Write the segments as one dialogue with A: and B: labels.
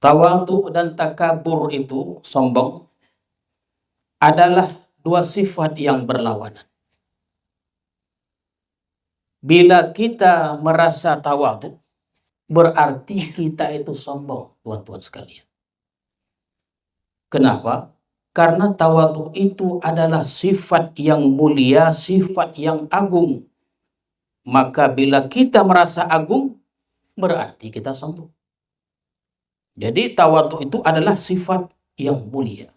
A: Tawadhu dan takabur itu, sombong, adalah dua sifat yang berlawanan. Bila kita merasa tawadhu, berarti kita itu sombong, tuan-tuan sekalian. Kenapa? Karena tawadhu itu adalah sifat yang mulia, sifat yang agung. Maka bila kita merasa agung, berarti kita sombong. Jadi tawadhu itu adalah sifat yang mulia.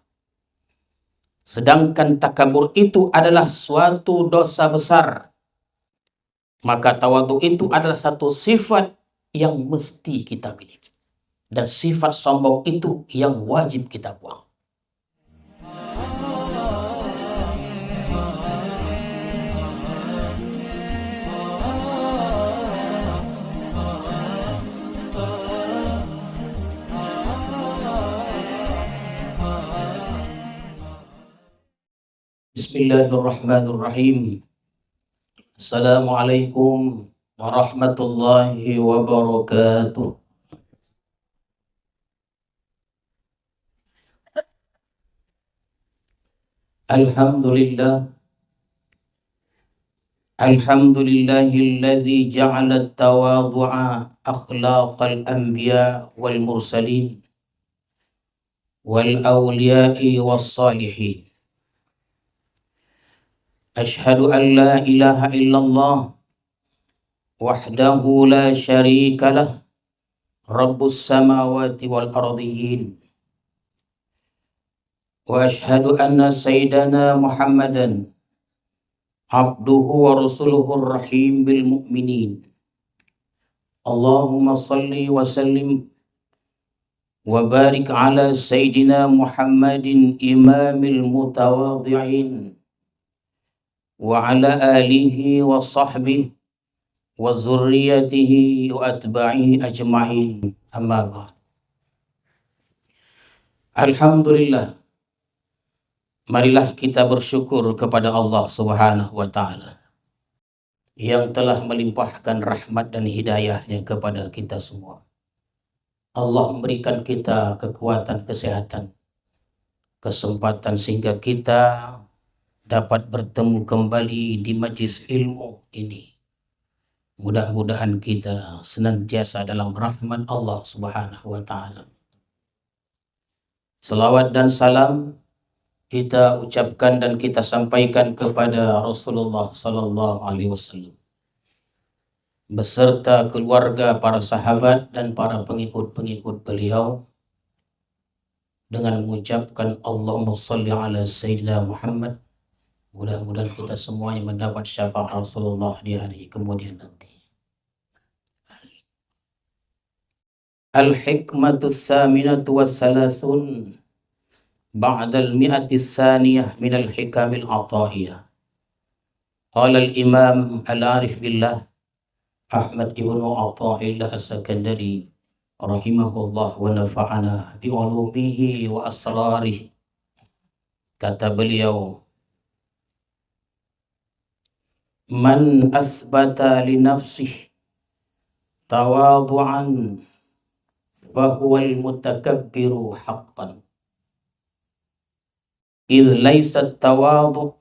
A: Sedangkan takabur itu adalah suatu dosa besar. Maka tawadhu itu adalah satu sifat yang mesti kita miliki. Dan sifat sombong itu yang wajib kita buang. Bismillahirrahmanirrahim. Assalamualaikum warahmatullahi wabarakatuh. Alhamdulillah. Alhamdulillahilladzi ja'ala at-tawadhu'a akhlaqal anbiya wal mursalin wal awliya'i was salihin. Ashhadu an la ilaha illallah wahdahu la syarika lah, rabbus samawati wal ardiyyin. Wa ashhadu anna sayyidana Muhammadan abduhu wa rasuluhur rahim bil mu'minin. Allahumma salli wa sallim wa barik ala sayyidina Muhammadin imamil mutawadhi'in wa ala alihi wa sahbihi wa zurriyatihi wa atba'ihi ajma'in. Amma ba'd. Alhamdulillah, marilah kita bersyukur kepada Allah Subhanahu wa Ta'ala yang telah melimpahkan rahmat dan hidayahnya kepada kita semua. Allah memberikan kita kekuatan, kesehatan, kesempatan sehingga kita dapat bertemu kembali di majlis ilmu ini. Mudah-mudahan kita senantiasa dalam rahmat Allah Subhanahu wa Ta'ala. Selawat dan salam kita ucapkan dan kita sampaikan kepada Rasulullah sallallahu alaihi wasallam beserta keluarga, para sahabat dan para pengikut-pengikut beliau dengan mengucapkan Allahumma shalli ala sayyidina Muhammad. Mudah-mudahan kita semuanya mendapat syafaat Rasulullah di hari kemudian nanti. Al-hikmatus saminatu wassalasun ba'dal mi'atis saniyah minal hikamil atahiyah. Qala al-imam al-arif billah Ahmad ibn Atha'illah as-Sakandari rahimahullah wa nafa'ana bi ulumihi wa asrarihi. Kata beliau, man asbata li nafsihi tawadhu'an fahuwal mutakabbiru haqqan. Idh laysa tawadhu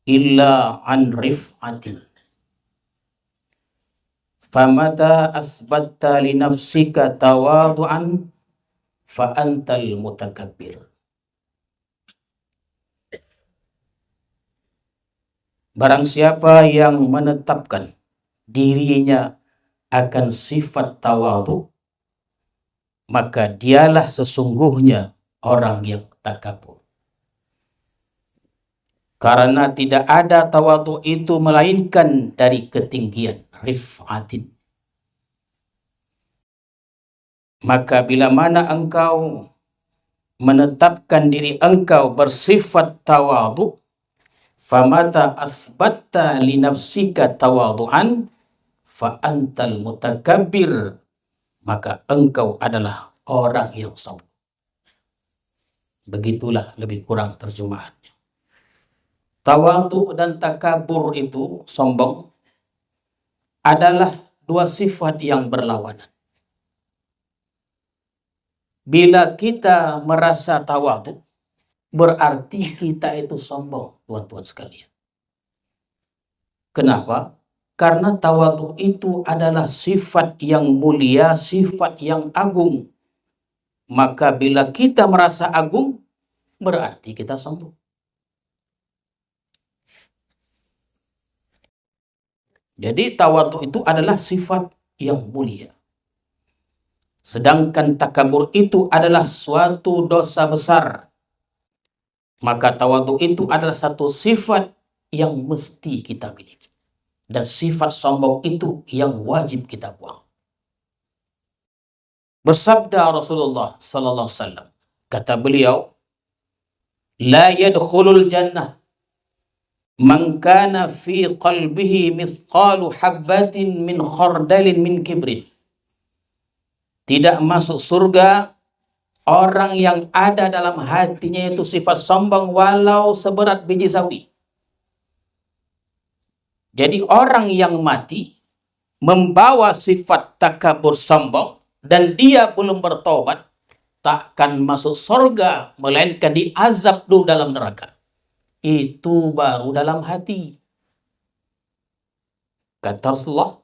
A: illa an rif'atin. Famata asbatta li nafsika tawadhu'an fa antal mutakabbir. Barang siapa yang menetapkan dirinya akan sifat tawadhu, maka dialah sesungguhnya orang yang takabur. Karena tidak ada tawadhu itu melainkan dari ketinggian, rif'atin. Maka bila mana engkau menetapkan diri engkau bersifat tawadhu, famata asbatta li nafsika tawadhu'an fa antal mutakabbir, maka engkau adalah orang yang sombong. Begitulah lebih kurang terjemahannya. Tawadhu dan takabur itu, sombong, adalah dua sifat yang berlawanan. Bila kita merasa tawadhu, berarti kita itu sombong, tuan-tuan sekalian. Kenapa? Karena tawadhu itu adalah sifat yang mulia, sifat yang agung. Maka bila kita merasa agung, berarti kita sombong. Jadi tawadhu itu adalah sifat yang mulia. Sedangkan takabur itu adalah suatu dosa besar. Maka tawadhu itu adalah satu sifat yang mesti kita miliki. Dan sifat sombong itu yang wajib kita buang. Bersabda Rasulullah sallallahu alaihi wasallam, kata beliau, la yadkhulul jannah man kana fi qalbihi mithqalu habbatin min khardalin min kibrin. Tidak masuk surga orang yang ada dalam hatinya itu sifat sombong walau seberat biji sawi. Jadi orang yang mati membawa sifat takabur sombong dan dia belum bertobat, takkan masuk surga melainkan diazab dulu dalam neraka. Itu baru dalam hati. Kata Rasulullah,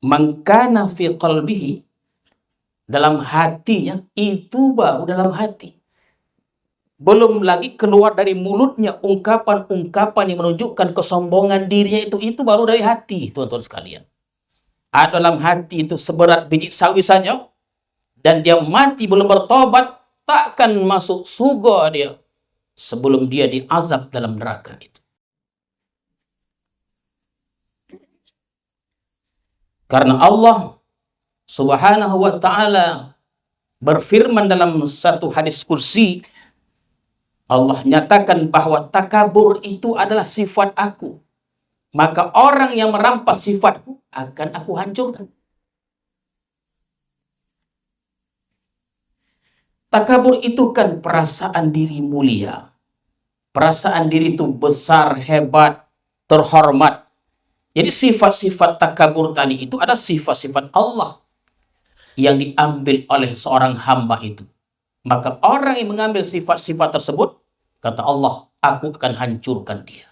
A: man kana fi qalbihi, dalam hatinya, itu baru dalam hati. Belum lagi keluar dari mulutnya ungkapan-ungkapan yang menunjukkan kesombongan dirinya, itu baru dari hati, tuan-tuan sekalian. Ada dalam hati itu seberat biji sawi saja, dan dia mati belum bertobat, takkan masuk surga dia sebelum dia diazab dalam neraka itu. Karena Allah Subhanahu wa ta'ala berfirman dalam satu hadis kursi, Allah nyatakan bahwa takabur itu adalah sifat aku. Maka orang yang merampas sifatku akan aku hancurkan. Takabur itu kan perasaan diri mulia. Perasaan diri itu besar, hebat, terhormat. Jadi sifat-sifat takabur tadi itu ada sifat-sifat Allah yang diambil oleh seorang hamba itu. Maka orang yang mengambil sifat-sifat tersebut, kata Allah, aku akan hancurkan dia.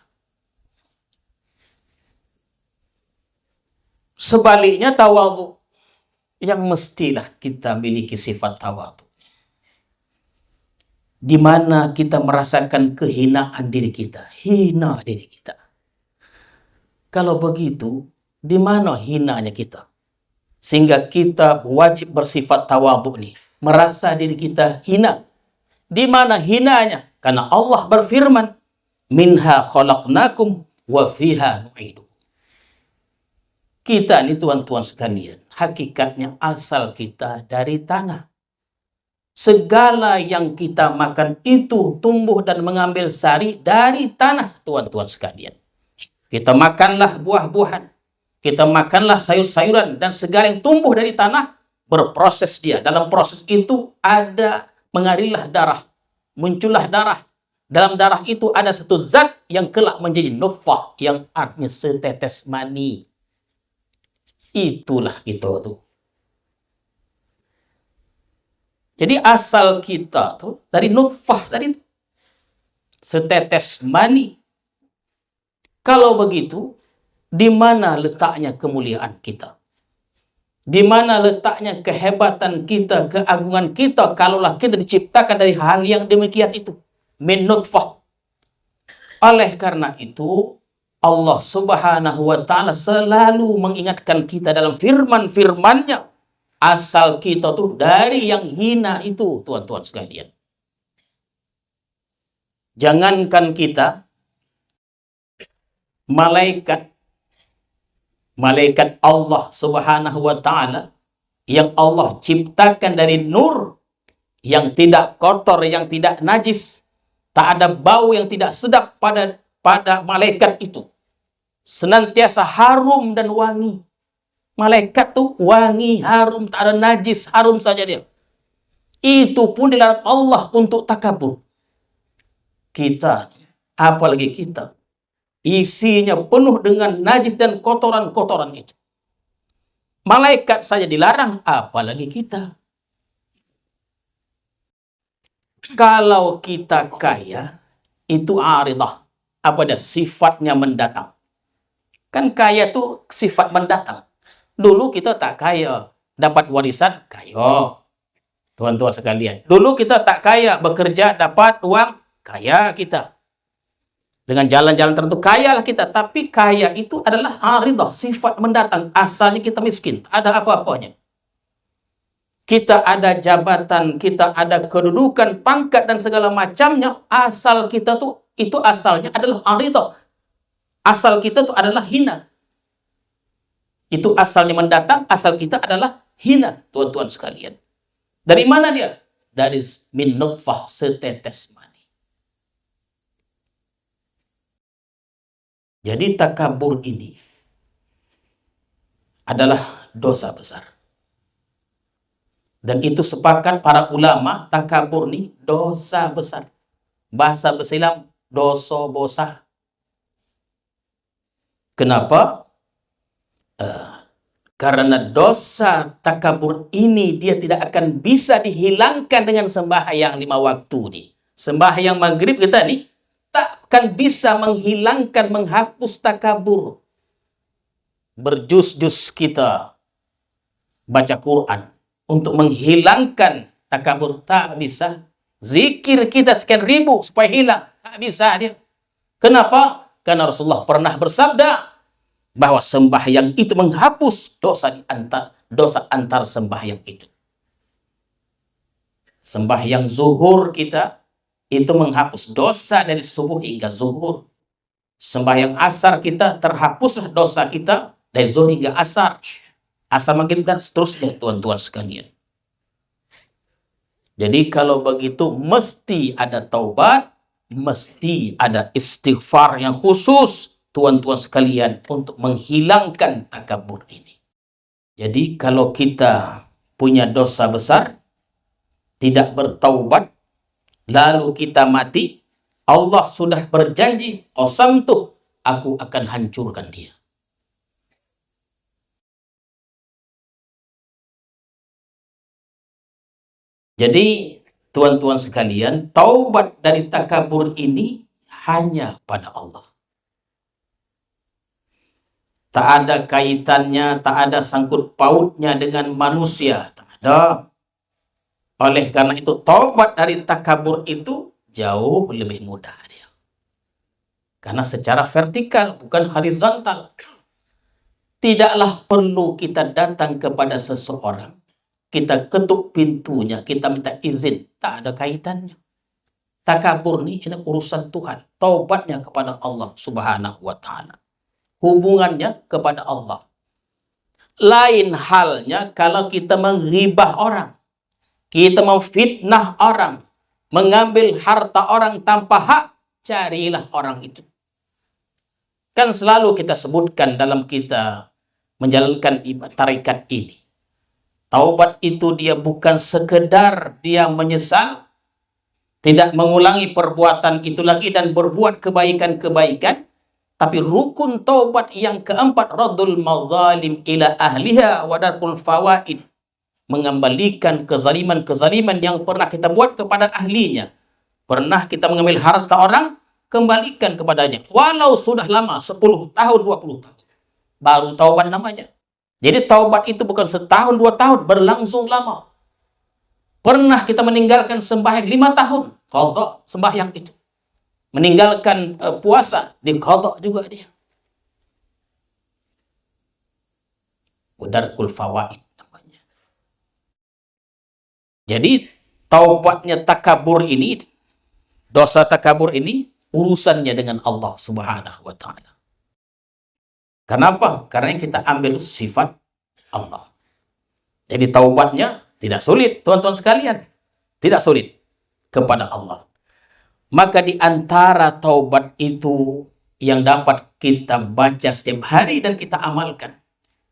A: Sebaliknya tawadhu, yang mestilah kita miliki sifat tawadhu, di mana kita merasakan kehinaan diri kita, hina diri kita. Kalau begitu, di mana hinanya kita? Sehingga kita wajib bersifat tawadhu nih, merasa diri kita hina. Di mana hinanya? Karena Allah berfirman, minha khalaqnakum wa fiha nu'idukum. Kita ini tuan-tuan sekalian, hakikatnya asal kita dari tanah. Segala yang kita makan itu tumbuh dan mengambil sari dari tanah, tuan-tuan sekalian. Kita makanlah buah-buahan, kita makanlah sayur-sayuran, dan segala yang tumbuh dari tanah berproses dia. Dalam proses itu ada mengalirlah darah, muncullah darah. Dalam darah itu ada satu zat yang kelak menjadi nutfah, yang artinya setetes mani. Itulah itu tuh. Jadi asal kita tuh dari nutfah tadi, setetes mani. Kalau begitu, di mana letaknya kemuliaan kita? Di mana letaknya kehebatan kita, keagungan kita, kalaulah kita diciptakan dari hal yang demikian itu, min nutfah. Oleh karena itu, Allah Subhanahu wa ta'ala selalu mengingatkan kita dalam firman-firmannya, asal kita tuh dari yang hina itu, tuan-tuan sekalian. Jangankan kita, malaikat Allah Subhanahu wa ta'ala yang Allah ciptakan dari nur, yang tidak kotor, yang tidak najis, tak ada bau yang tidak sedap pada malaikat itu, senantiasa harum dan wangi. Malaikat tuh wangi, harum, tak ada najis, harum saja dia. Itu pun dilarang Allah untuk takabur. Kita, apalagi kita, isinya penuh dengan najis dan kotoran-kotoran itu. Malaikat saja dilarang, apalagi kita. Kalau kita kaya, itu aridah. Apa dia? Sifatnya mendatang. Kan kaya itu sifat mendatang. Dulu kita tak kaya, dapat warisan, kaya. Tuan-tuan sekalian. Dulu kita tak kaya, bekerja, dapat uang, kaya kita. Dengan jalan-jalan tertentu, kayalah kita. Tapi kaya itu adalah aridah, sifat mendatang. Asalnya kita miskin, ada apa-apanya. Kita ada jabatan, kita ada kedudukan, pangkat, dan segala macamnya. Asal kita tuh, itu asalnya adalah aridah. Asal kita tuh adalah hina. Itu asalnya mendatang, asal kita adalah hina, tuan-tuan sekalian. Dari mana dia? Dari min nutfah, setetes mani. Jadi takabur ini adalah dosa besar. Dan itu sepakat para ulama, takabur ini dosa besar. Bahasa Islam, dosa besar. Kenapa? Karena dosa takabur ini dia tidak akan bisa dihilangkan dengan sembahyang 5 waktu nih. Sembahyang maghrib kita nih takkan bisa menghilangkan, menghapus takabur. Berjus-jus kita baca Quran untuk menghilangkan takabur, tak bisa. Zikir kita sekian ribu supaya hilang, tak bisa dia. Kenapa? Karena Rasulullah pernah bersabda bahwa sembahyang itu menghapus dosa antar sembahyang itu. Sembahyang zuhur kita itu menghapus dosa dari subuh hingga zuhur. Sembahyang asar kita terhapuslah dosa kita dari zuhur hingga asar. Asar maghrib dan seterusnya, tuan-tuan sekalian. Jadi kalau begitu mesti ada taubat, mesti ada istighfar yang khusus, tuan-tuan sekalian, untuk menghilangkan takabur ini. Jadi kalau kita punya dosa besar, tidak bertaubat, lalu kita mati, Allah sudah berjanji, qasamtu, aku akan hancurkan dia. Jadi tuan-tuan sekalian, taubat dari takabur ini hanya pada Allah. Tak ada kaitannya, tak ada sangkut pautnya dengan manusia. Tak ada. Oleh karena itu, taubat dari takabur itu jauh lebih mudah dia. Karena secara vertikal, bukan horizontal. Tidaklah perlu kita datang kepada seseorang, kita ketuk pintunya, kita minta izin. Tak ada kaitannya. Takabur ini urusan Tuhan. Taubatnya kepada Allah Subhanahu wa ta'ala. Hubungannya kepada Allah. Lain halnya kalau kita menghibah orang, kita memfitnah orang, mengambil harta orang tanpa hak, carilah orang itu. Kan selalu kita sebutkan dalam kita menjalankan tarekat ini. Taubat itu dia bukan sekedar dia menyesal, tidak mengulangi perbuatan itu lagi dan berbuat kebaikan-kebaikan, tapi rukun taubat yang keempat, raddul mazalim ila ahliha wa darul fawaid, mengembalikan kezaliman-kezaliman yang pernah kita buat kepada ahlinya. Pernah kita mengambil harta orang, kembalikan kepadanya. Walau sudah lama, 10 tahun, 20 tahun. Baru taubat namanya. Jadi taubat itu bukan setahun, 2 tahun, berlangsung lama. Pernah kita meninggalkan sembahyang 5 tahun, qadha sembahyang itu. Meninggalkan puasa, diqadha juga dia. Darul fawaid namanya. Jadi taubatnya takabur ini, dosa takabur ini, urusannya dengan Allah Subhanahu wa ta'ala. Kenapa? Karena yang kita ambil sifat Allah. Jadi taubatnya tidak sulit, tuan-tuan sekalian. Tidak sulit kepada Allah. Maka di antara taubat itu yang dapat kita baca setiap hari dan kita amalkan,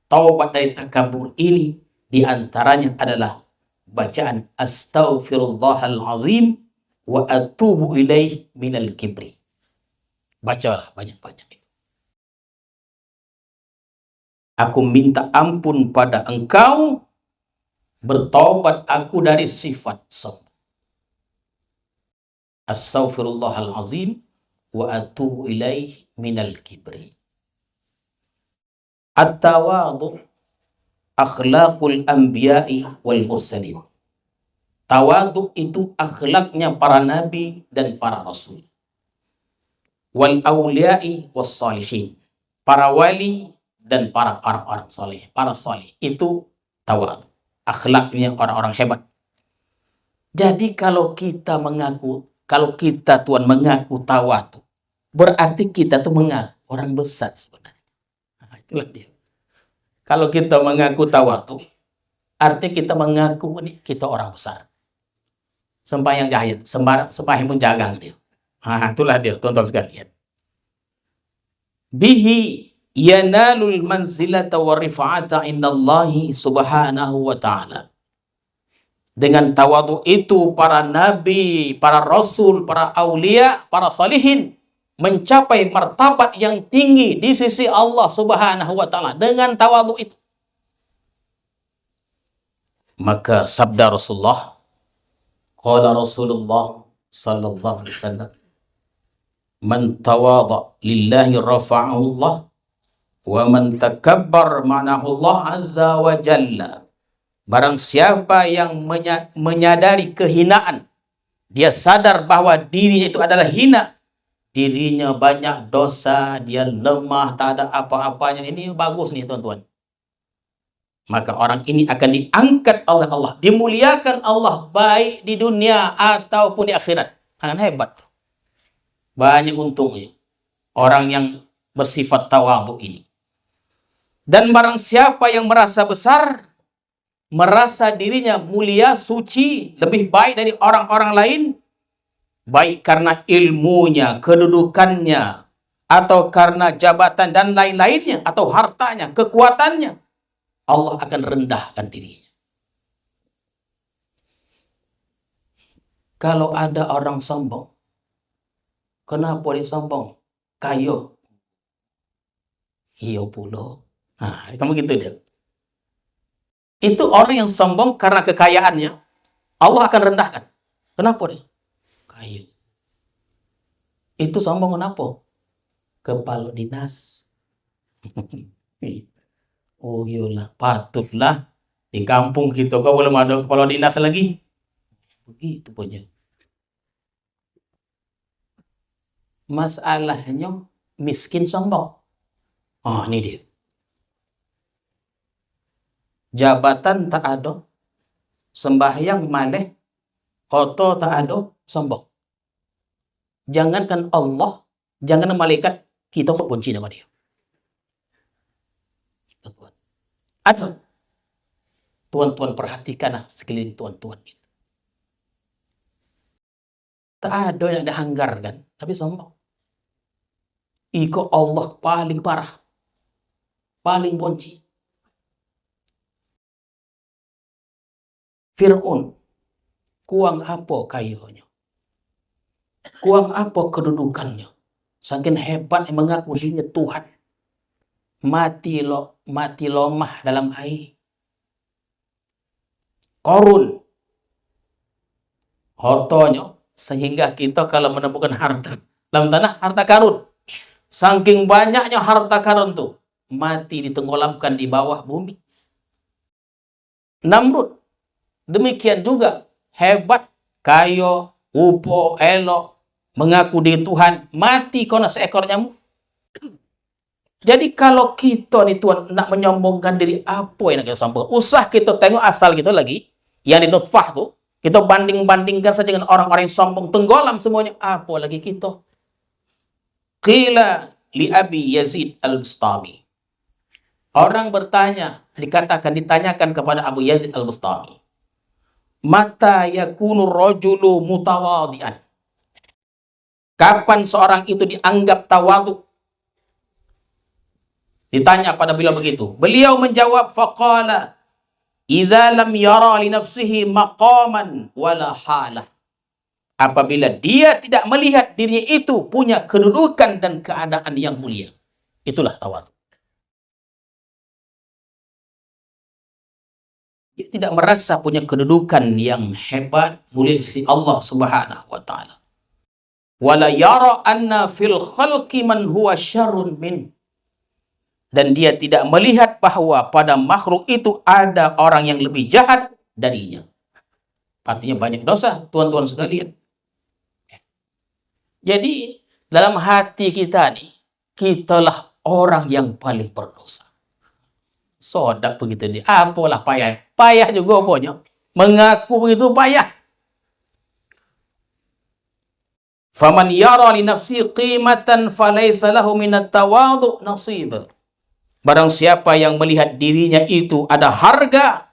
A: taubat dari takabur ini di antaranya adalah bacaan astaghfirullahal azim wa atubu ilaih minal kibri. Bacalah banyak-banyak itu. Aku minta ampun pada engkau, bertobat aku dari sifat sombong. Astaghfirullahal azim wa atubu ilaih minal kibri. At-tawadhu akhlaqul anbiya'i wal mursalin. Tawadhu itu akhlaknya para nabi dan para rasul. Wal awliya'i was salihin. Para wali dan para orang saleh, para saleh. Itu tawadhu. Akhlaknya orang-orang hebat. Jadi kalau kita Tuhan mengaku tawadhu, berarti kita tuh mengaku orang besar sebenarnya. Nah, itulah dia. Kalau kita mengaku tawadhu, arti kita mengaku ini kita orang besar. Sembahyang jahit, sembahyang pun jagang dia. Nah, itulah dia, tonton sekalian. Bihi yanalul manzilata wa rifa'ata indallahi subhanahu wa ta'ala. Dengan tawadhu itu para nabi, para rasul, para aulia, para salihin mencapai martabat yang tinggi di sisi Allah Subhanahu wa taala dengan tawadhu itu. Maka sabda Rasulullah, qala Rasulullah sallallahu alaihi wasallam, man tawadha lillahi rafa'ahu Allah wa man takabbar ma'nahu Allah azza wa jalla. Barang siapa yang menyadari kehinaan, dia sadar bahwa dirinya itu adalah hina, dirinya banyak dosa, dia lemah, tak ada apa-apanya. Ini bagus nih tuan-tuan. Maka orang ini akan diangkat oleh Allah, dimuliakan Allah, baik di dunia ataupun di akhirat. Kan hebat. Banyak untungnya orang yang bersifat tawadhu ini. Dan barang siapa yang merasa besar, merasa dirinya mulia, suci, lebih baik dari orang-orang lain, baik karena ilmunya, kedudukannya, atau karena jabatan dan lain-lainnya, atau hartanya, kekuatannya, Allah akan rendahkan dirinya. Kalau ada orang sombong, kenapa dia sombong? Kayo. Iyo pulo. Nah, itu begitu dia. Itu orang yang sombong karena kekayaannya, Allah akan rendahkan. Kenapa dia? Kaya. Itu sombong kenapa? Kepala dinas. Oh iyalah, patutlah di kampung kita kau belum ada kepala dinas lagi. Begitu punya. Masalahnya miskin sombong. Oh, ini dia. Jabatan tak ada, sembahyang maleh, foto tak ada, sombong. Jangankan Allah, jangan malaikat, kita pun benci sama dia. Ada. Tuan-tuan perhatikanlah sekeliling tuan-tuan itu. Tak ada yang ada hanggar kan, tapi sombong. Iko Allah paling parah, paling benci. Fir'aun, kuang apa kayunya? Kuang apa kedudukannya? Saking hebat yang mengaku dirinya Tuhan. Mati lomah dalam air. Korun, hotonya, sehingga kita kalau menemukan harta dalam tanah, harta karun. Saking banyaknya harta karun tuh, mati ditenggelamkan di bawah bumi. Namrud, demikian juga hebat, kayo, upo, elok, mengaku dia Tuhan, mati karena seekor nyamuk. Jadi kalau kita nih Tuhan nak menyombongkan diri, apa yang kita sombong? Usah kita tengok asal kita lagi, yang di nutfah tuh, kita banding-bandingkan saja dengan orang-orang yang sombong, tenggelam semuanya. Apa lagi kita? Qila li Abi Yazid al-Bustami. Orang bertanya, ditanyakan kepada Abu Yazid al-Bustami. Mata yakunu rajulu mutawadian. Kapan seorang itu dianggap tawadhu? Ditanya pada beliau begitu. Beliau menjawab, faqala idza lam yara li nafsihi maqaman wala halah. Apabila dia tidak melihat dirinya itu punya kedudukan dan keadaan yang mulia. Itulah tawadhu. Dia tidak merasa punya kedudukan yang hebat, mulia di sisi Allah Subhanahu wa taala. Wala yara anna fil khalqi man huwa syarrun min. Dan dia tidak melihat bahwa pada makhluk itu ada orang yang lebih jahat darinya. Artinya banyak dosa, tuan-tuan sekalian. Jadi, dalam hati kita nih, kitalah orang yang paling berdosa. Sodak begitu dia. Apalah payah. Payah juga pokoknya. Mengaku itu payah. Faman yara li nafsi qimatan falaysa lahu minat tawadhu nasib. Barang siapa yang melihat dirinya itu ada harga,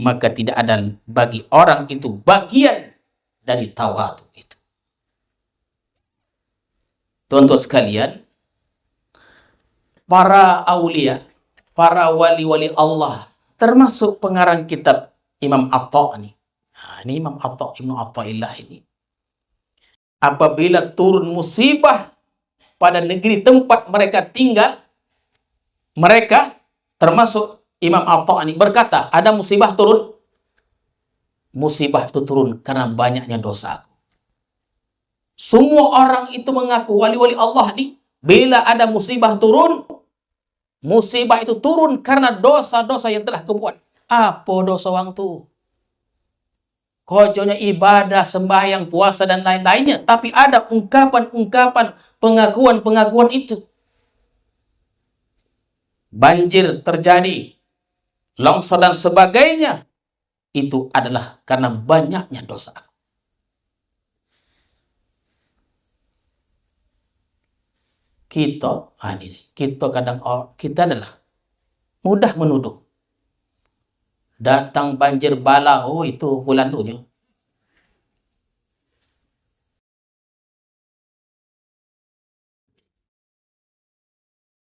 A: maka tidak ada bagi orang itu bagian dari tawadhu itu. Tuan-tuan sekalian, para aulia, para wali-wali Allah, termasuk pengarang kitab Imam Atta nih. Nah, ini Imam Atta, Ibnu Athaillah ini. Apabila turun musibah pada negeri tempat mereka tinggal, mereka termasuk Imam Atta ini berkata, ada musibah turun. Musibah itu turun karena banyaknya dosaku. Semua orang itu mengaku wali-wali Allah nih, bila ada musibah turun, musibah itu turun karena dosa-dosa yang telah kebuat. Apa dosa orang tu? Kojonya ibadah, sembahyang, puasa, dan lain-lainnya. Tapi ada ungkapan-ungkapan, pengakuan-pengakuan itu. Banjir terjadi, longsor dan sebagainya. Itu adalah karena banyaknya dosa. Kita kadang kita adalah mudah menuduh. Datang banjir bala, oh itu fulan tuh.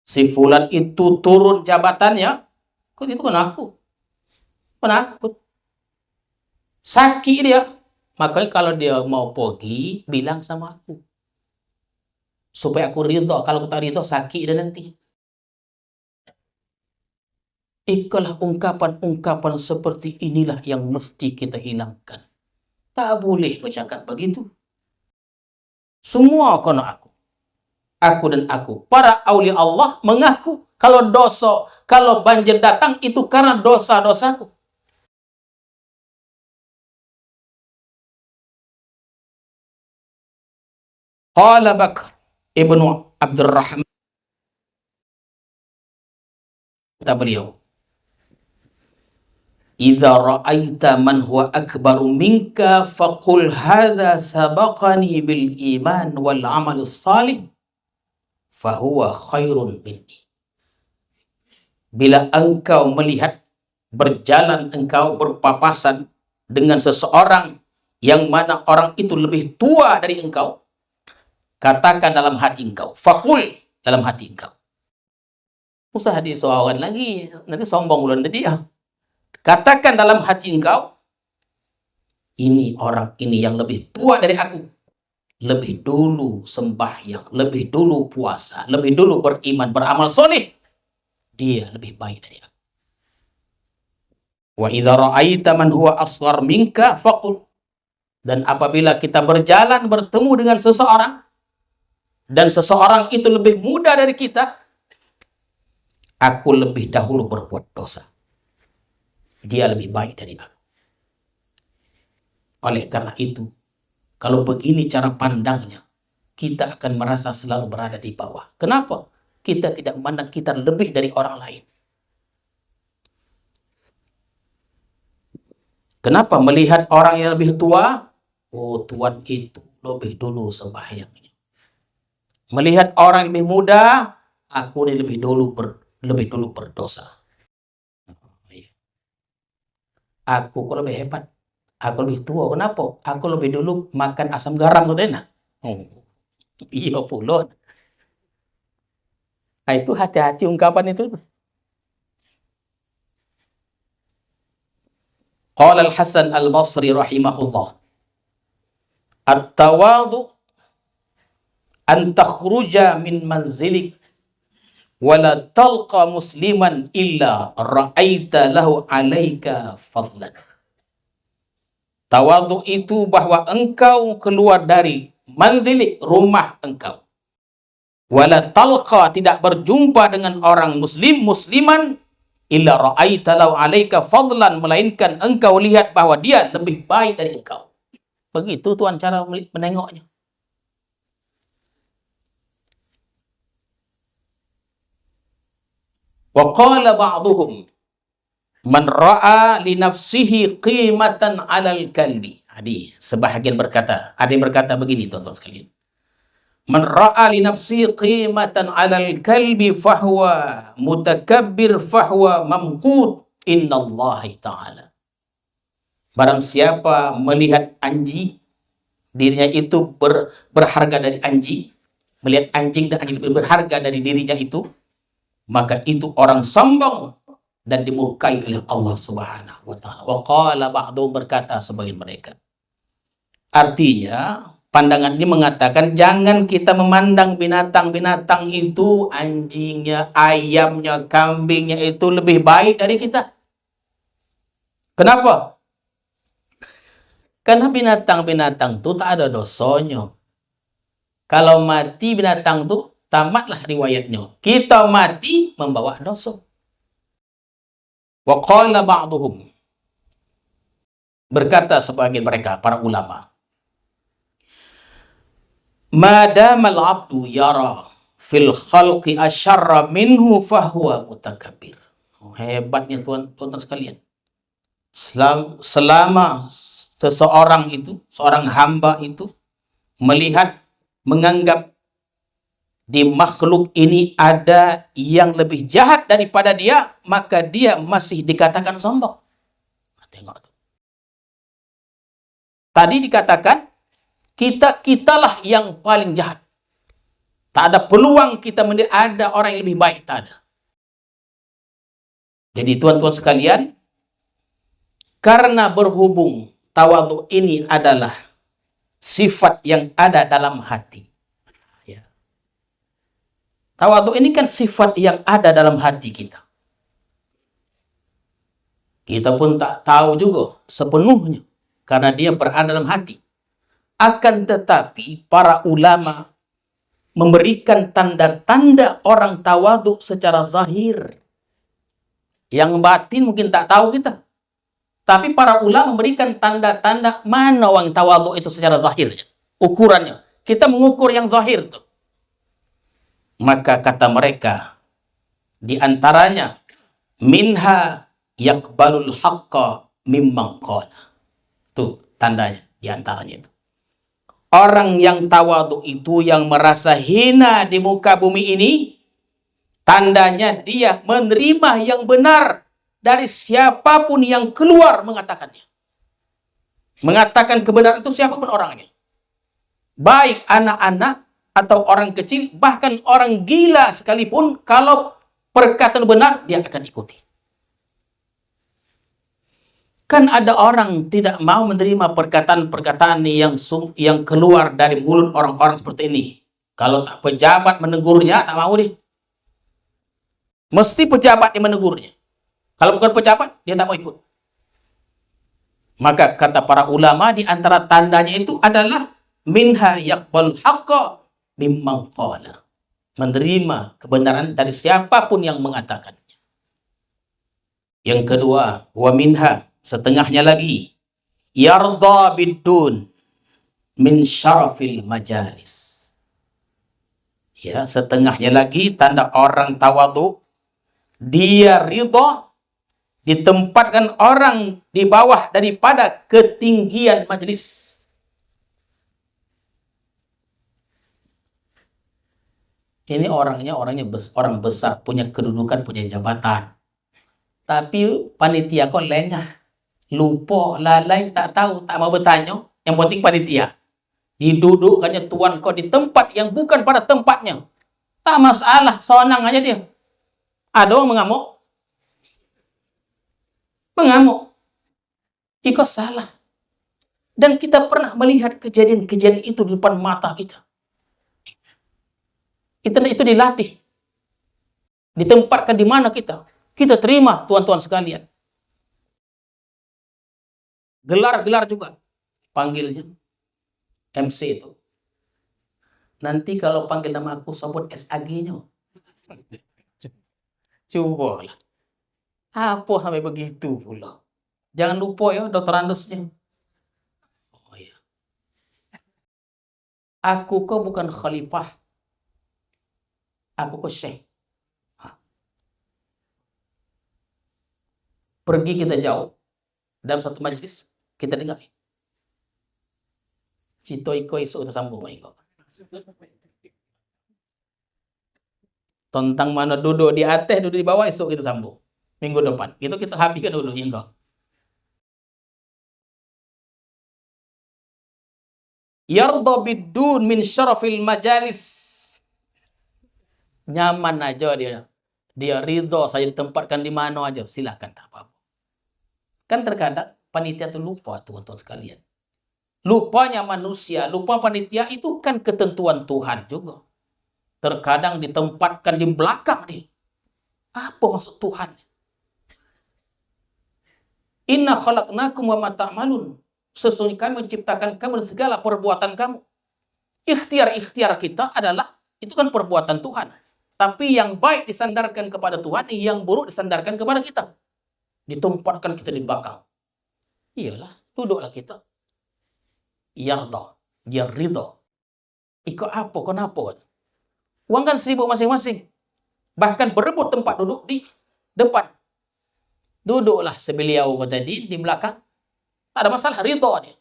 A: Si fulan itu turun jabatannya, kok itu kan aku. Penakut. Sakit dia. Makanya kalau dia mau pergi, bilang sama aku. Supaya aku ridho. Kalau tak ridho, sakit dia nanti. Ikalah ungkapan-ungkapan seperti inilah yang mesti kita hilangkan. Tak boleh bercakap begitu. Semua kena aku. Aku dan aku. Para aulia Allah mengaku kalau dosa, kalau banjir datang itu karena dosa-dosaku. Qala Bakr ibnu Abdurrahman, kata beliau, idza ra'aita man huwa akbaru minka faqul hadza sabaqani bil iman wal amal salih fahuwa khairun minni. Bila engkau melihat berjalan engkau berpapasan dengan seseorang yang mana orang itu lebih tua dari engkau, katakan dalam hati engkau, faqul, dalam hati engkau. Usah disoalan lagi, nanti sombong dulu nanti dia. Katakan dalam hati engkau, ini orang ini yang lebih tua dari aku. Lebih dulu sembahyang, lebih dulu puasa, lebih dulu beriman, beramal soleh. Dia lebih baik dari aku. Wa idza ra'aita man huwa asghar minka faqul. Dan apabila kita berjalan bertemu dengan seseorang, dan seseorang itu lebih muda dari kita, aku lebih dahulu berbuat dosa. Dia lebih baik dari aku. Oleh karena itu, kalau begini cara pandangnya, kita akan merasa selalu berada di bawah. Kenapa? Kita tidak memandang kita lebih dari orang lain. Kenapa? Melihat orang yang lebih tua, oh tuan itu lebih dulu sembahyangnya. Melihat orang yang lebih muda, aku ini lebih dulu berdosa. Aku kok lebih hebat. Aku lebih tua. Kenapa? Aku lebih dulu makan asam garam katanya. Oh, iya pula. Nah, itu hati-hati ungkapan itu. Qala Al-Hasan Al-Basri rahimahullah. At-tawadu an takhruja min manzilik wala talqa musliman illa ra'aita lahu alaika fadlan. Tawadhu itu bahwa engkau keluar dari manzilik, rumah engkau. Wala talqa, tidak berjumpa dengan orang muslim, musliman, illa ra'aita law 'alaika fadlan, melainkan engkau lihat bahwa dia lebih baik dari engkau. Begitu Tuhan cara menengoknya. Wa qala ba'duhum man ra'a li nafsihi qimatan 'alal kalbi. Jadi sebahagian berkata, ada yang berkata begini teman-teman sekalian. Man ra'a li nafsihi qimatan 'alal kalbi fahuwa mutakabbir fahuwa mamqut innallahi ta'ala. Barang siapa melihat anjing, dirinya itu berharga dari anjing, melihat anjing dan anjing lebih berharga dari dirinya itu, maka itu orang sombong dan dimurkai oleh Allah Subhanahu wa taala. Wa qala ba'du, berkata sebagian mereka. Artinya, pandangan ini mengatakan jangan kita memandang binatang-binatang itu, anjingnya, ayamnya, kambingnya itu lebih baik dari kita. Kenapa? Karena binatang-binatang itu tak ada dosanya. Kalau mati binatang itu, tamatlah riwayatnya. Kita mati membawa dosa. Wa qala ba'duhum, berkata sebagian mereka, para ulama, madamal abdu yara fil khalqi asyarra minhu fahuwa mutakabbir. Hebatnya tuan-tuan sekalian. Selama seseorang itu, seorang hamba itu melihat, menganggap di makhluk ini ada yang lebih jahat daripada dia, maka dia masih dikatakan sombong. Tengok tuh. Tadi dikatakan kitalah yang paling jahat. Tak ada peluang kita melihat ada orang yang lebih baik, tak ada. Jadi tuan-tuan sekalian, karena berhubung tawadhu ini adalah sifat yang ada dalam hati. Tawadhu ini kan sifat yang ada dalam hati kita. Kita pun tak tahu juga sepenuhnya, karena dia berada dalam hati. Akan tetapi para ulama memberikan tanda-tanda orang tawadhu secara zahir. Yang batin mungkin tak tahu kita. Tapi para ulama memberikan tanda-tanda mana orang tawadhu itu secara zahirnya. Ukurannya. Kita mengukur yang zahir tuh. Maka kata mereka, di antaranya, minha yakbalul haqqa mimman qala. Tuh tandanya, di antaranya itu. Orang yang tawadhu itu, yang merasa hina di muka bumi ini, tandanya dia menerima yang benar dari siapapun yang keluar mengatakannya. Mengatakan kebenaran itu siapapun orangnya. Baik anak-anak atau orang kecil, bahkan orang gila sekalipun, kalau perkataan benar, dia akan ikuti. Kan ada orang tidak mau menerima perkataan-perkataan yang keluar dari mulut orang-orang seperti ini. Kalau tak pejabat menegurnya, tak mau dia. Mesti pejabat yang menegurnya. Kalau bukan pejabat, dia tak mau ikut. Maka kata para ulama, di antara tandanya itu adalah minha yaqbal haqqa mimman qala. Menerima kebenaran dari siapapun yang mengatakannya. Yang kedua, wa minha, setengahnya lagi, yarda bidun min syarafil majalis. Ya, setengahnya lagi tanda orang tawadhu, dia ridha ditempatkan orang di bawah daripada ketinggian majelis. Ini orang besar, punya kedudukan, punya jabatan. Tapi panitia kok lengah, lupa, lalai, tak tahu, tak mau bertanya. Yang penting panitia. Didudukkannya tuan kok di tempat yang bukan pada tempatnya. Tak masalah, sonang aja dia. Ada orang mengamuk. Mengamuk. Ikut salah. Dan kita pernah melihat kejadian-kejadian itu di depan mata kita. Itu dilatih. Ditempatkan di mana kita? Kita terima, tuan-tuan sekalian. Gelar-gelar juga. Panggilnya. MC itu. Nanti kalau panggil nama aku sebut SAG-nya. Coba lah. Apa sampai begitu pula? Jangan lupa ya Dr. Andesnya. Oh ya. Aku kok bukan khalifah. Aku kok syekh. Pergi kita jauh. Dalam satu majlis, kita dengar. Cito iko iso kita sambung. Tentang mana duduk di atas, duduk di bawah, esok kita sambung. Minggu depan. Itu kita habiskan dulu. Ingat. Yarda bidun min syarafil majalis. Nyaman aja dia. Dia ridho saya ditempatkan di mana aja. Silakan, tak apa-apa. Kan terkadang panitia itu lupa, teman-teman sekalian. Lupanya manusia, lupa panitia itu kan ketentuan Tuhan juga. Terkadang ditempatkan di belakang nih. Apa maksud Tuhan? Inna khalaqnakum wa ma ta'malun. Sesungguhnya kami menciptakan kamu dan segala perbuatan kamu. Ikhtiar-ikhtiar kita adalah, itu kan perbuatan Tuhan. Tapi yang baik disandarkan kepada Tuhan, yang buruk disandarkan kepada kita. Ditempatkan kita di belakang. Iyalah, duduklah kita. Yarda, dia ridho. Iko apa, kenapa? Uang kan sibuk masing-masing. Bahkan berebut tempat duduk di depan. Duduklah sebeliau tadi di belakang. Tak ada masalah, ridho dia.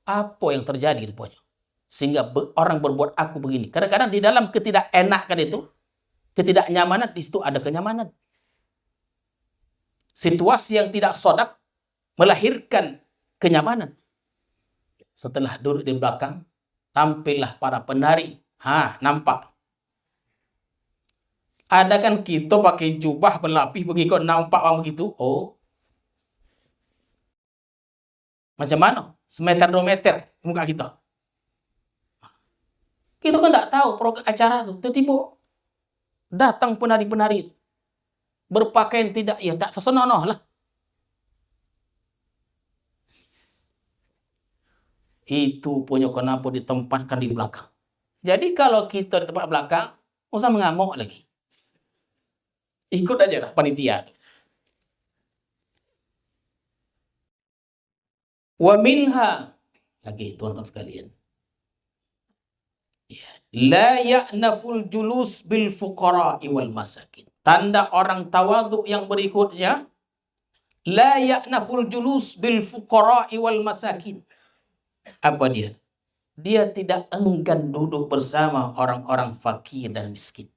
A: Apa yang terjadi rupanya? Sehingga orang berbuat aku begini. Kadang-kadang di dalam ketidakenakan itu, ketidaknyamanan, di situ ada kenyamanan. Situasi yang tidak sodak melahirkan kenyamanan. Setelah duduk di belakang, tampillah para penari. Nampak. Ada kan kita pakai jubah berlapis begitu, nampak orang begitu. Oh. Macam mana? Semeter 2 meter muka kita. Kita kan tak tahu program acara itu. Tiba-tiba datang penari-penari. Berpakaian tidak, ya tak sesenonoh lah. Itu punya kenapa ditempatkan di belakang. Jadi kalau kita di tempat belakang, usah mengamuk lagi. Ikut aja lah panitia. Wa minha, lagi tuan-tuan sekalian. La ya'naful julus bil fuqara'i wal masakin. Tanda orang tawaduk yang berikutnya, la ya'naful julus bil fuqara'i wal masakin. Apa dia? Dia tidak enggan duduk bersama orang-orang fakir dan miskin.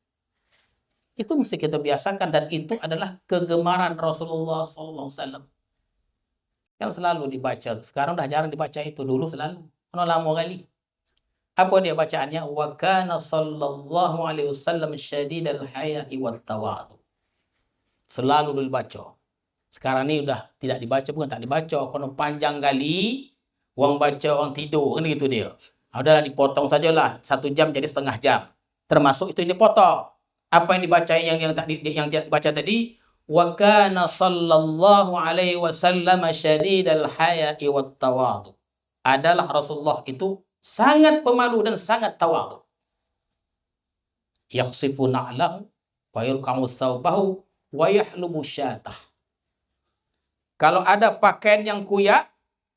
A: Itu mesti kita biasakan, dan itu adalah kegemaran Rasulullah SAW. Yang selalu dibaca. Sekarang dah jarang dibaca itu. Dulu selalu. Mana lama kali. Apa dia bacaannya? Wa kana sallallahu alaihi wasallam syadidal haya'i wat tawadu. Selalu dibaca. Sekarang ini udah tidak dibaca, bukan tak dibaca. Kalau panjang kali, orang baca, orang tidur, kan gitu dia. Udahlah dipotong sajalah. 1 jam jadi setengah jam. Termasuk itu yang dipotong. Apa yang dibaca yang tidak dibaca tadi? Wa kana sallallahu alaihi wasallam syadidal haya'i wat tawadu. Adalah Rasulullah itu sangat pemalu dan sangat tawadhu. Yakhsifu na'lahu wa yurkamu thawbahu wa yahlubu syatah. Kalau ada pakaian yang kuyak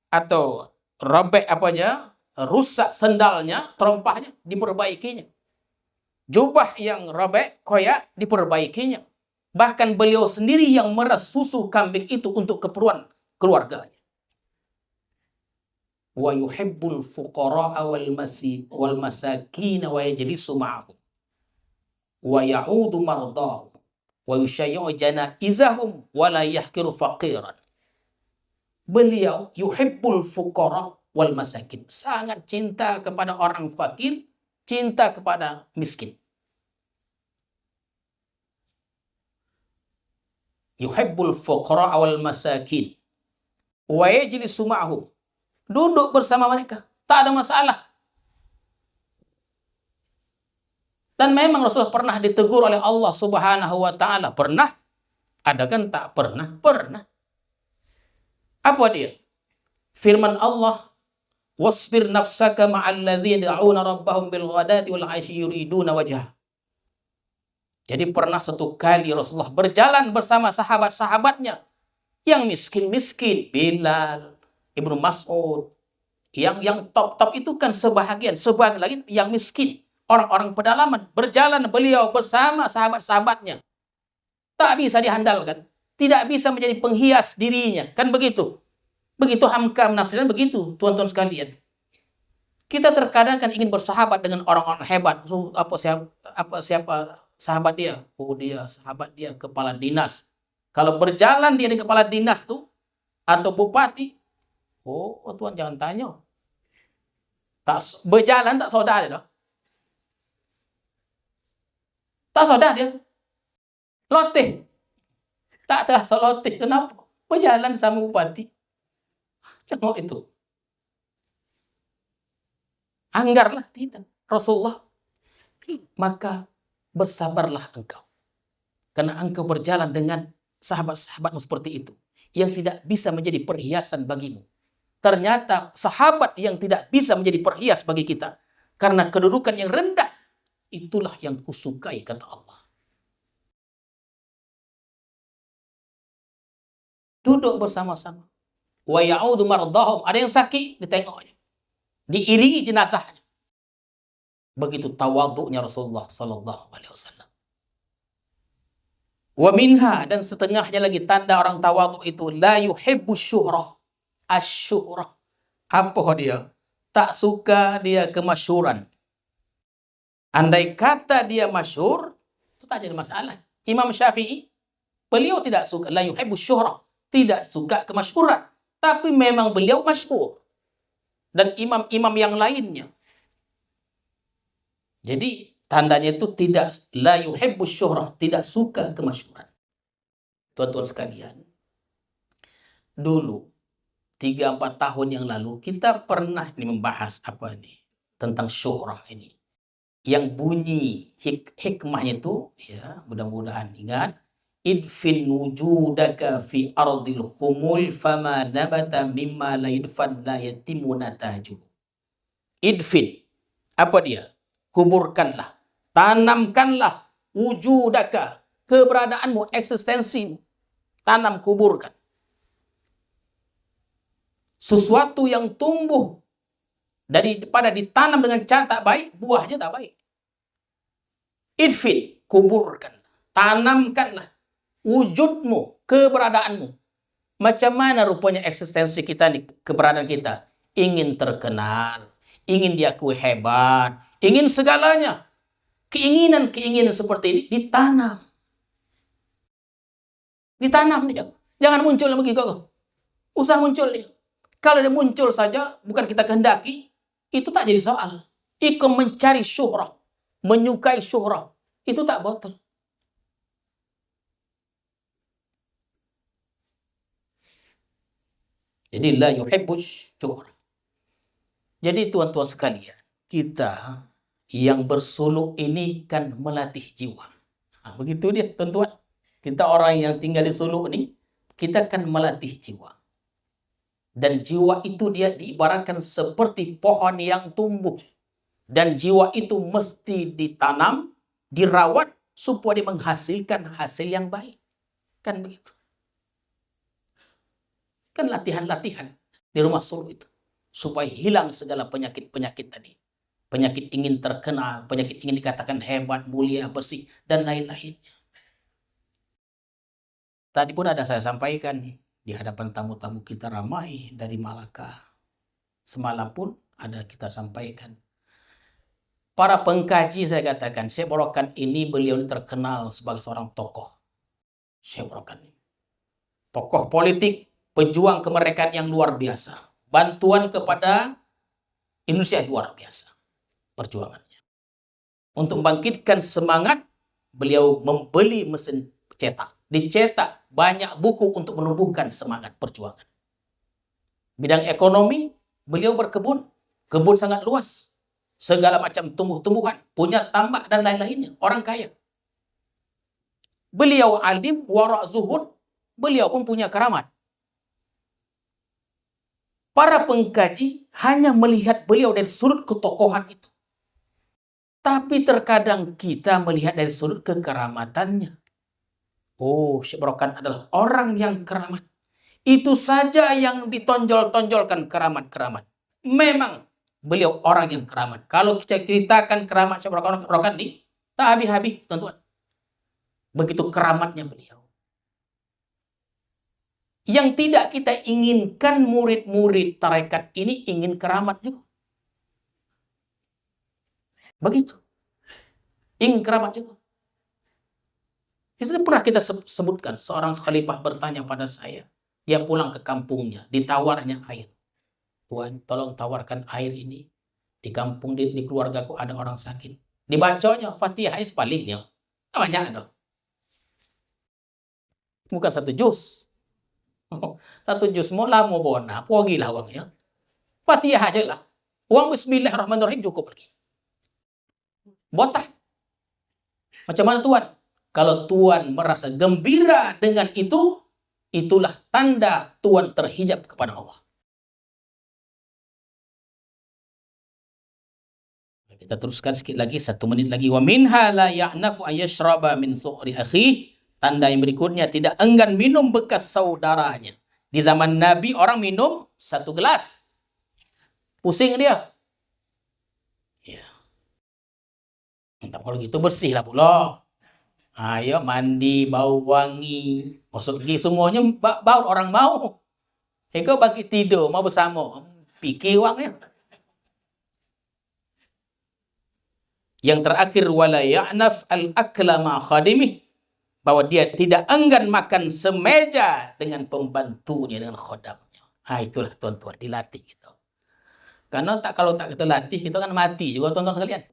A: atau robek apanya, rusak sendalnya, terompahnya, diperbaikinya. Jubah yang robek, koyak, diperbaikinya. Bahkan beliau sendiri yang meras susu kambing itu untuk keperluan keluarganya. Wa yuhibbul fuqara'a wal masakin wa yajlisu ma'ahum wa ya'udu mardahum wa yushayyi'u janaizahum wa la yahkiru faqiran. Beliau yuhibbul fuqara' wal masakin, sangat cinta kepada orang fakir, cinta kepada miskin. Yuhibbul fuqara' wal masakin wa yajlisu ma'ahum, duduk bersama mereka, tak ada masalah. Dan memang Rasulullah pernah ditegur oleh Allah Subhanahu wa taala. Pernah? Ada kan tak pernah? Pernah. Apa dia? Firman Allah, Wasbir nafsaka ma'al ladzina yad'una rabbahum bil ghadati wal 'ashyi yuriduna wajhah. Jadi pernah satu kali Rasulullah berjalan bersama sahabat-sahabatnya yang miskin-miskin, Bilal, Ibnu Mas'ud, yang top-top itu kan sebahagian lagi yang miskin, orang-orang pedalaman. Berjalan beliau bersama sahabat-sahabatnya. Tak bisa dihandalkan, tidak bisa menjadi penghias dirinya, kan begitu. Begitu hamka menafsirkan begitu, tuan-tuan sekalian. Kita terkadang kan ingin bersahabat dengan orang-orang hebat. Siapa sahabat dia? Oh, dia sahabat dia kepala dinas. Kalau berjalan dia dengan kepala dinas tuh atau bupati, oh tuan jangan tanya. Tak berjalan tak saudara dia. Tak saudara dia. Loteh. Tak terasa loteh. Kenapa? Berjalan sama bupati. Jangan itu. Anggarlah, tidak. Rasulullah, maka bersabarlah engkau. Karena engkau berjalan dengan sahabat-sahabatmu seperti itu. Yang tidak bisa menjadi perhiasan bagimu. Ternyata sahabat yang tidak bisa menjadi perhias bagi kita. Karena kedudukan yang rendah. Itulah yang kusukai, kata Allah. Duduk bersama-sama. Wa ya'udu mardahum. Ada yang sakit, ditengoknya. Diiringi jenazahnya. Begitu tawadhu'nya Rasulullah sallallahu alaihi wasallam. Wa minha, dan setengahnya lagi tanda orang tawadhu itu, la yuhibbu syuhrah. Asyuhrah. Apa dia? Tak suka dia kemasyhuran. Andai kata dia masyhur, itu tak jadi masalah. Imam Syafi'i, beliau tidak suka, la yuhibbu syuhrah. Tidak suka kemasyhuran. Tapi memang beliau masyhur. Dan imam-imam yang lainnya. Jadi tandanya itu tidak, la yuhibbus syuhrah, tidak suka kemasyhuran. Tuan-tuan sekalian, dulu 3-4 tahun yang lalu kita pernah membahas tentang syuhrah ini. Yang bunyi hikmahnya itu, ya mudah-mudahan ingat, idfin wujudaka fi ardil khumul fama nabata mimma la yudfan la yatimu nataju. Idfin, apa dia? Kuburkanlah, tanamkanlah wujudaka, keberadaanmu, eksistensimu. Tanam, kuburkan. Sesuatu yang tumbuh daripada ditanam dengan cara tak baik, buahnya tak baik. Idfin, kuburkan, tanamkanlah wujudmu, keberadaanmu. Macam mana rupanya eksistensi kita nih, keberadaan kita? Ingin terkenal, ingin diakui hebat, ingin segalanya. Keinginan-keinginan seperti ini ditanam. Ditanam nih. Jangan muncul begitu kok. Usah muncul nih. Kalau dia muncul saja, bukan kita kehendaki, itu tak jadi soal. Ikut mencari syuhrah, menyukai syuhrah, itu tak batal. Jadi la yuhibbus syuhrah. Jadi tuan-tuan sekalian, kita yang bersuluk ini kan melatih jiwa. Nah, begitu dia tuan-tuan. Kita orang yang tinggal di suluk ini, kita kan melatih jiwa. Dan jiwa itu dia diibaratkan seperti pohon yang tumbuh. Dan jiwa itu mesti ditanam, dirawat, supaya dia menghasilkan hasil yang baik. Kan begitu. Kan latihan-latihan di rumah suluk itu. Supaya hilang segala penyakit-penyakit tadi. Penyakit ingin terkenal, penyakit ingin dikatakan hebat, mulia, bersih, dan lain-lainnya. Tadi pun ada saya sampaikan di hadapan tamu-tamu kita ramai dari Malaka. Semalam pun ada kita sampaikan. Para pengkaji saya katakan, Syekh Barokan ini beliau terkenal sebagai seorang tokoh. Syekh Barokan ini. Tokoh politik, pejuang kemerdekaan yang luar biasa. Bantuan kepada Indonesia luar biasa. Perjuangannya. Untuk membangkitkan semangat, beliau membeli mesin cetak. Dicetak banyak buku untuk menumbuhkan semangat perjuangan. Bidang ekonomi, beliau berkebun. Kebun sangat luas. Segala macam tumbuh-tumbuhan, punya tambak dan lain-lainnya. Orang kaya. Beliau alim, wara' zuhud. Beliau pun punya keramat. Para pengkaji hanya melihat beliau dari sudut ketokohan itu. Tapi terkadang kita melihat dari sudut kekeramatannya. Oh, Syekh Barokan adalah orang yang keramat. Itu saja yang ditonjol-tonjolkan keramat-keramat. Memang beliau orang yang keramat. Kalau kita ceritakan keramat Syekh Barokan ini, tak habis-habis, tuan-tuan. Begitu keramatnya beliau. Yang tidak kita inginkan murid-murid tarekat ini ingin keramat juga. Begitu. Ingin keramat juga. Itu pernah kita sebutkan. Seorang khalifah bertanya pada saya. Dia pulang ke kampungnya. Ditawarnya air. Tuan, tolong tawarkan air ini. Di kampung, di keluargaku ada orang sakit. Dibacanya Fatihah sepalingnya. Banyak dong. Bukan satu juz. Satu juz mau lama bona. Pogilah uangnya. Fatihah aja lah. Uang bismillahirrahmanirrahim cukup lagi. Botah. Macam mana Tuan? Kalau Tuan merasa gembira dengan itu, itulah tanda Tuan terhijab kepada Allah. Kita teruskan sedikit lagi, 1 menit lagi. Wa minha la ya'nafu ayyashraba min su'ri akhihi. Tanda yang berikutnya, tidak enggan minum bekas saudaranya. Di zaman Nabi orang minum 1 gelas. Pusing dia. Ya. Entah kalau gitu bersih lah pula. Ayo mandi, bau wangi. Masuk gigi semuanya bau orang mau. Ego bagi tidur, mau bersama. Pikir uangnya. Yang terakhir, wala ya'naf al-akla ma khadimih. Bahwa dia tidak enggan makan semeja dengan pembantunya, dengan khodamnya. Itulah tuan-tuan, dilatih gitu. Karena kalau tak kita latih, itu kan mati juga tuan-tuan sekalian.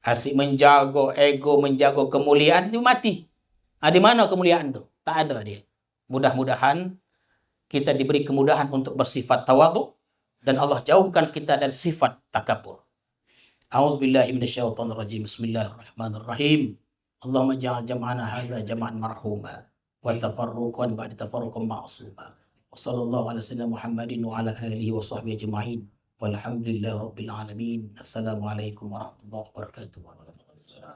A: Asik menjaga ego, menjaga kemuliaan, itu mati. Di mana kemuliaan itu? Tak ada dia. Mudah-mudahan kita diberi kemudahan untuk bersifat tawadhu dan Allah jauhkan kita dari sifat takabur. A'udzubillahi minasyaitonirrajim. Bismillahirrahmanirrahim. Allahumma ja'al jam'ana hadza jam'an marhuma wa tafarruqan ba'da tafarruqan ma'suma. Wa sallallahu ala sayyidina Muhammadin wa ala alihi wa sahbihi ajma'in. Walhamdulillahirabbil alamin. Assalamualaikum warahmatullahi wabarakatuh.